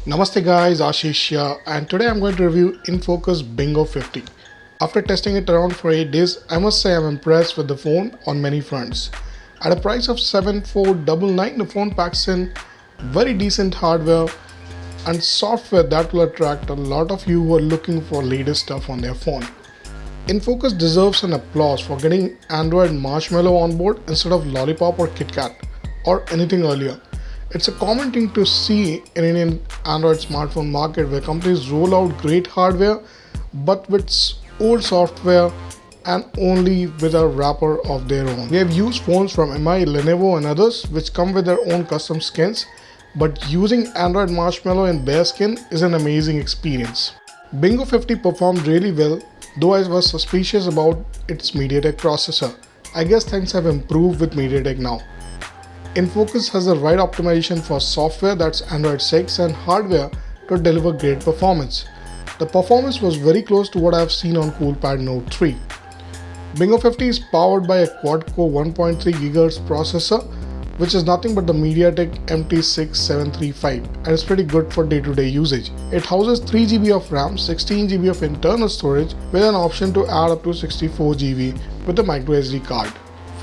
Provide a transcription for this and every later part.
Namaste guys, Ashish here, and today I'm going to review InFocus Bingo 50. After testing it around for 8 days, I must say I'm impressed with the phone on many fronts. At a price of 7499, the phone packs in very decent hardware and software that will attract a lot of you who are looking for latest stuff on their phone. InFocus deserves an applause for getting Android Marshmallow on board instead of Lollipop or KitKat or anything earlier. It's a common thing to see in Indian Android smartphone market where companies roll out great hardware but with old software and only with a wrapper of their own. We have used phones from MI, Lenovo and others which come with their own custom skins, but using Android Marshmallow in bare skin is an amazing experience. Bingo 50 performed really well, though I was suspicious about its MediaTek processor. I guess things have improved with MediaTek now. InFocus has the right optimization for software, that's Android 6, and hardware to deliver great performance. The performance was very close to what I have seen on CoolPad Note 3. Bingo 50 is powered by a quad-core 1.3 GHz processor, which is nothing but the MediaTek MT6735 and is pretty good for day-to-day usage. It houses 3 GB of RAM, 16 GB of internal storage with an option to add up to 64 GB with a microSD card.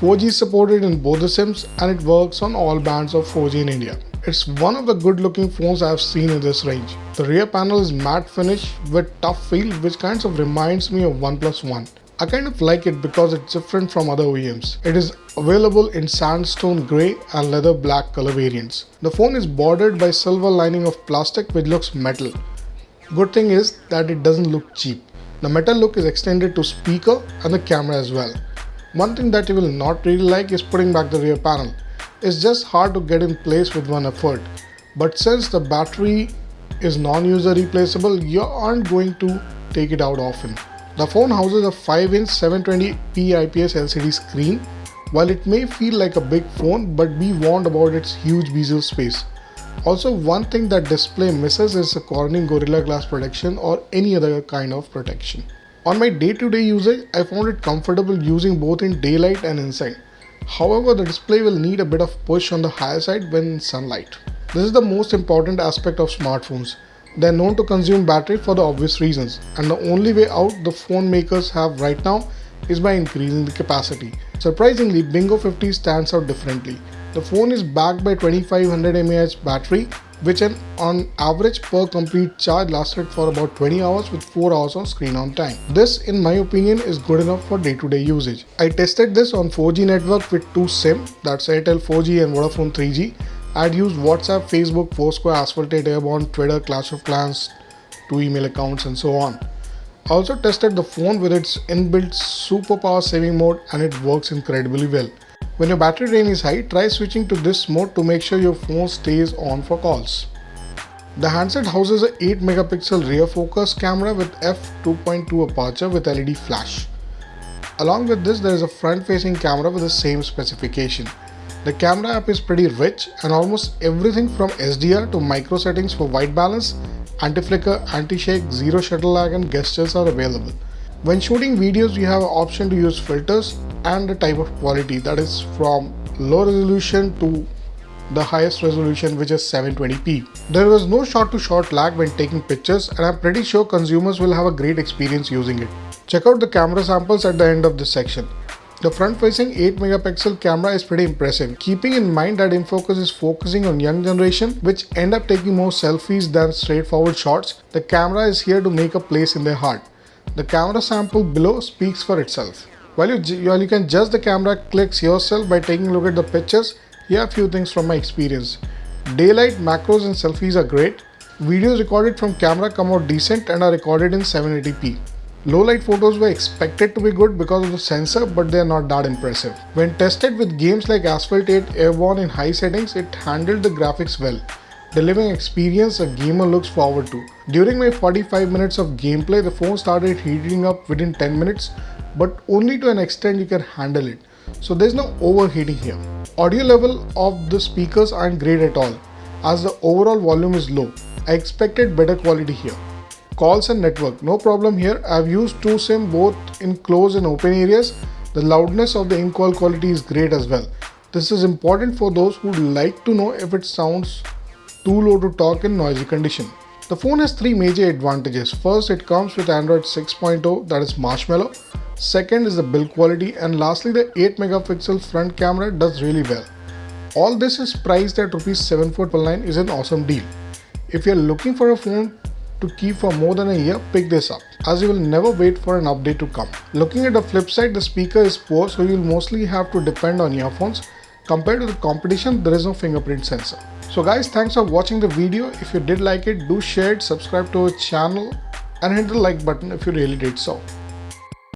4G is supported in both the SIMs and it works on all bands of 4G in India. It's one of the good looking phones I have seen in this range. The rear panel is matte finish with tough feel which kind of reminds me of OnePlus One. I kind of like it because it's different from other OEMs. It is available in sandstone grey and leather black color variants. The phone is bordered by silver lining of plastic which looks metal. Good thing is that it doesn't look cheap. The metal look is extended to speaker and the camera as well. One thing that you will not really like is putting back the rear panel. It's just hard to get in place with one effort. But since the battery is non-user replaceable, you aren't going to take it out often. The phone houses a 5-inch 720p IPS LCD screen. While it may feel like a big phone, but be warned about its huge bezel space. Also, one thing that display misses is a Corning Gorilla Glass protection or any other kind of protection. On my day-to-day usage, I found it comfortable using both in daylight and inside. However, the display will need a bit of push on the higher side when in sunlight. This is the most important aspect of smartphones. They are known to consume battery for the obvious reasons, and the only way out the phone makers have right now is by increasing the capacity. Surprisingly, Bingo 50 stands out differently. The phone is backed by 2500 mAh battery, which on average per complete charge lasted for about 20 hours with 4 hours on screen on time. This in my opinion is good enough for day-to-day usage. I tested this on 4G network with 2 SIM, that's Airtel 4G and Vodafone 3G. I had used WhatsApp, Facebook, Foursquare, Asphaltate, Airborne, Twitter, Clash of Clans, 2 email accounts and so on. I also tested the phone with its inbuilt Superpower saving mode and it works incredibly well. When your battery drain is high, try switching to this mode to make sure your phone stays on for calls. The handset houses a 8 megapixel rear focus camera with f2.2 aperture with LED flash. Along with this, there is a front-facing camera with the same specification. The camera app is pretty rich and almost everything from SDR to micro settings for white balance, anti-flicker, anti-shake, zero shutter lag and gestures are available. When shooting videos, you have an option to use filters and the type of quality, that is from low resolution to the highest resolution, which is 720p. There was no shot-to-shot lag when taking pictures and I'm pretty sure consumers will have a great experience using it. Check out the camera samples at the end of this section. The front-facing 8 megapixel camera is pretty impressive. Keeping in mind that InFocus is focusing on young generation which end up taking more selfies than straightforward shots, the camera is here to make a place in their heart. The camera sample below speaks for itself. While you can judge the camera clicks yourself by taking a look at the pictures, here are a few things from my experience. Daylight, macros and selfies are great. Videos recorded from camera come out decent and are recorded in 780p. Low light photos were expected to be good because of the sensor, but they are not that impressive. When tested with games like Asphaltate, Airborne in high settings, it handled the graphics well, delivering experience a gamer looks forward to. During my 45 minutes of gameplay, the phone started heating up within 10 minutes, but only to an extent you can handle it. So there's no overheating here. Audio level of the speakers aren't great at all, as the overall volume is low. I expected better quality here. Calls and network, no problem here. I've used 2 SIM both in close and open areas. The loudness of the in-call quality is great as well. This is important for those who like to know if it sounds too low to talk in noisy condition. The phone has three major advantages. First, it comes with Android 6.0, that is Marshmallow. Second is the build quality, and lastly the 8 megapixel front camera does really well. All this is priced at ₹7499 is an awesome deal. If you are looking for a phone to keep for more than a year, pick this up, as you will never wait for an update to come. Looking at the flip side, the speaker is poor, so you will mostly have to depend on earphones. Compared to the competition, there is no fingerprint sensor. So guys, thanks for watching the video. If you did like it, do share it, subscribe to our channel and hit the like button if you really did so.